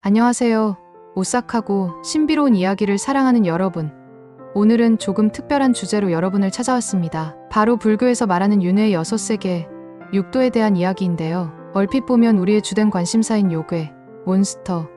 안녕하세요. 오싹하고 신비로운 이야기를 사랑하는 여러분. 오늘은 조금 특별한 주제로 여러분을 찾아왔습니다. 바로 불교에서 말하는 윤회의 6세계, 육도에 대한 이야기인데요. 얼핏 보면 우리의 주된 관심사인 요괴, 몬스터,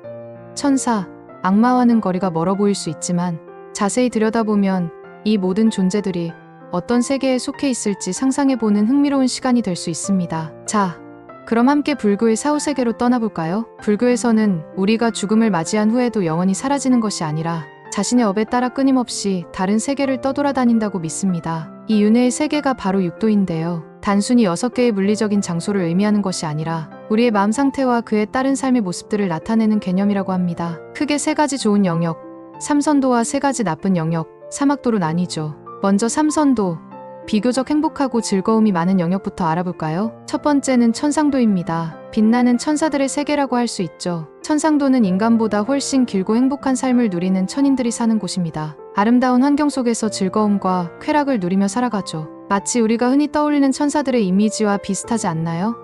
천사, 악마와는 거리가 멀어 보일 수 있지만 자세히 들여다보면 이 모든 존재들이 어떤 세계에 속해 있을지 상상해보는 흥미로운 시간이 될 수 있습니다. 자, 그럼 함께 불교의 사후세계로 떠나볼까요? 불교에서는 우리가 죽음을 맞이한 후에도 영원히 사라지는 것이 아니라 자신의 업에 따라 끊임없이 다른 세계를 떠돌아다닌다고 믿습니다. 이 윤회의 세계가 바로 육도인데요. 단순히 6개의 물리적인 장소를 의미하는 것이 아니라 우리의 마음 상태와 그에 따른 삶의 모습들을 나타내는 개념이라고 합니다. 크게 3가지 좋은 영역, 삼선도와 3가지 나쁜 영역, 사막도로 나뉘죠. 먼저 삼선도, 비교적 행복하고 즐거움이 많은 영역부터 알아볼까요? 첫 번째는 천상도입니다. 빛나는 천사들의 세계라고 할 수 있죠. 천상도는 인간보다 훨씬 길고 행복한 삶을 누리는 천인들이 사는 곳입니다. 아름다운 환경 속에서 즐거움과 쾌락을 누리며 살아가죠. 마치 우리가 흔히 떠올리는 천사들의 이미지와 비슷하지 않나요?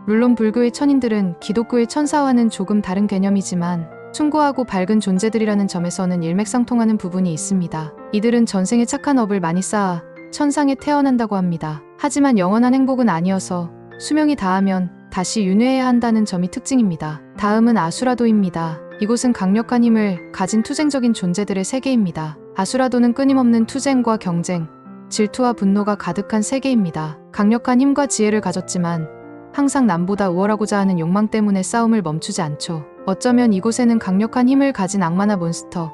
물론 불교의 천인들은 기독교의 천사와는 조금 다른 개념이지만 숭고하고 밝은 존재들이라는 점에서는 일맥상통하는 부분이 있습니다. 이들은 전생에 착한 업을 많이 쌓아 천상에 태어난다고 합니다. 하지만 영원한 행복은 아니어서 수명이 다하면 다시 윤회해야 한다는 점이 특징입니다. 다음은 아수라도입니다. 이곳은 강력한 힘을 가진 투쟁적인 존재들의 세계입니다. 아수라도는 끊임없는 투쟁과 경쟁, 질투와 분노가 가득한 세계입니다. 강력한 힘과 지혜를 가졌지만 항상 남보다 우월하고자 하는 욕망 때문에 싸움을 멈추지 않죠. 어쩌면 이곳에는 강력한 힘을 가진 악마나 몬스터,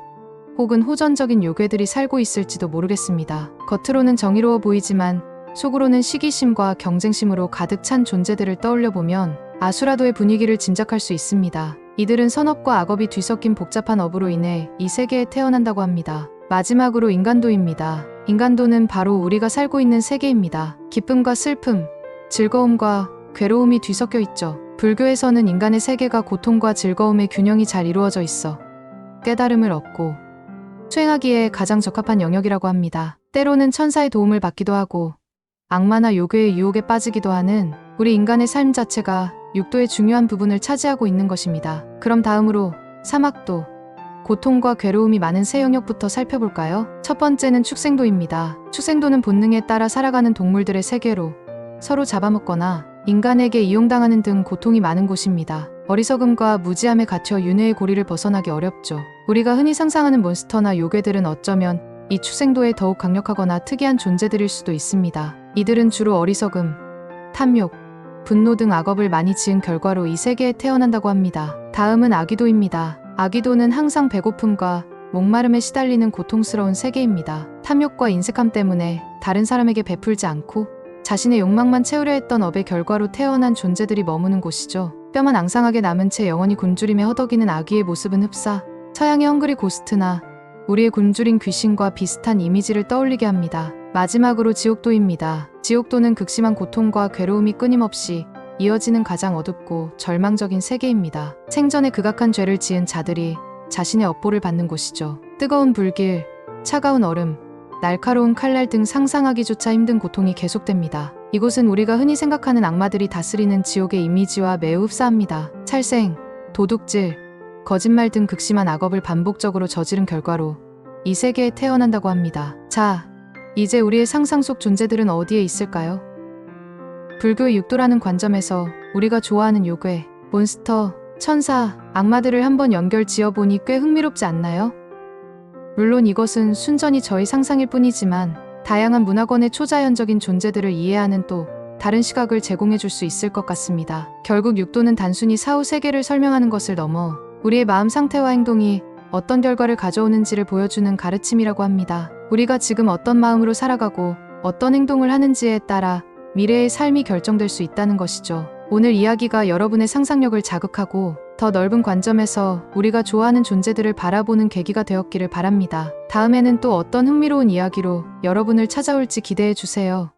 혹은 호전적인 요괴들이 살고 있을지도 모르겠습니다. 겉으로는 정의로워 보이지만 속으로는 시기심과 경쟁심으로 가득 찬 존재들을 떠올려보면 아수라도의 분위기를 짐작할 수 있습니다. 이들은 선업과 악업이 뒤섞인 복잡한 업으로 인해 이 세계에 태어난다고 합니다. 마지막으로 인간도입니다. 인간도는 바로 우리가 살고 있는 세계입니다. 기쁨과 슬픔, 즐거움과 괴로움이 뒤섞여 있죠. 불교에서는 인간의 세계가 고통과 즐거움의 균형이 잘 이루어져 있어 깨달음을 얻고 수행하기에 가장 적합한 영역이라고 합니다. 때로는 천사의 도움을 받기도 하고 악마나 요괴의 유혹에 빠지기도 하는 우리 인간의 삶 자체가 육도의 중요한 부분을 차지하고 있는 것입니다. 그럼 다음으로 사막도, 고통과 괴로움이 많은 세 영역부터 살펴볼까요? 첫 번째는 축생도입니다. 축생도는 본능에 따라 살아가는 동물들의 세계로 서로 잡아먹거나 인간에게 이용당하는 등 고통이 많은 곳입니다. 어리석음과 무지함에 갇혀 윤회의 고리를 벗어나기 어렵죠. 우리가 흔히 상상하는 몬스터나 요괴들은 어쩌면 이 축생도에 더욱 강력하거나 특이한 존재들일 수도 있습니다. 이들은 주로 어리석음, 탐욕, 분노 등 악업을 많이 지은 결과로 이 세계에 태어난다고 합니다. 다음은 아귀도입니다. 아귀도는 항상 배고픔과 목마름에 시달리는 고통스러운 세계입니다. 탐욕과 인색함 때문에 다른 사람에게 베풀지 않고 자신의 욕망만 채우려 했던 업의 결과로 태어난 존재들이 머무는 곳이죠. 뼈만 앙상하게 남은 채 영원히 굶주림에 허덕이는 아귀의 모습은 흡사, 서양의 헝그리 고스트나 우리의 굶주린 귀신과 비슷한 이미지를 떠올리게 합니다. 마지막으로 지옥도입니다. 지옥도는 극심한 고통과 괴로움이 끊임없이 이어지는 가장 어둡고 절망적인 세계입니다. 생전에 극악한 죄를 지은 자들이 자신의 업보를 받는 곳이죠. 뜨거운 불길, 차가운 얼음, 날카로운 칼날 등 상상하기조차 힘든 고통이 계속됩니다. 이곳은 우리가 흔히 생각하는 악마들이 다스리는 지옥의 이미지와 매우 흡사합니다. 살생, 도둑질, 거짓말 등 극심한 악업을 반복적으로 저지른 결과로 이 세계에 태어난다고 합니다. 자, 이제 우리의 상상 속 존재들은 어디에 있을까요? 불교의 육도라는 관점에서 우리가 좋아하는 요괴, 몬스터, 천사, 악마들을 한번 연결 지어보니 꽤 흥미롭지 않나요? 물론 이것은 순전히 저희 상상일 뿐이지만 다양한 문화권의 초자연적인 존재들을 이해하는 또 다른 시각을 제공해 줄 수 있을 것 같습니다. 결국 육도는 단순히 사후 세계를 설명하는 것을 넘어 우리의 마음 상태와 행동이 어떤 결과를 가져오는지를 보여주는 가르침이라고 합니다. 우리가 지금 어떤 마음으로 살아가고 어떤 행동을 하는지에 따라 미래의 삶이 결정될 수 있다는 것이죠. 오늘 이야기가 여러분의 상상력을 자극하고 더 넓은 관점에서 우리가 좋아하는 존재들을 바라보는 계기가 되었기를 바랍니다. 다음에는 또 어떤 흥미로운 이야기로 여러분을 찾아올지 기대해 주세요.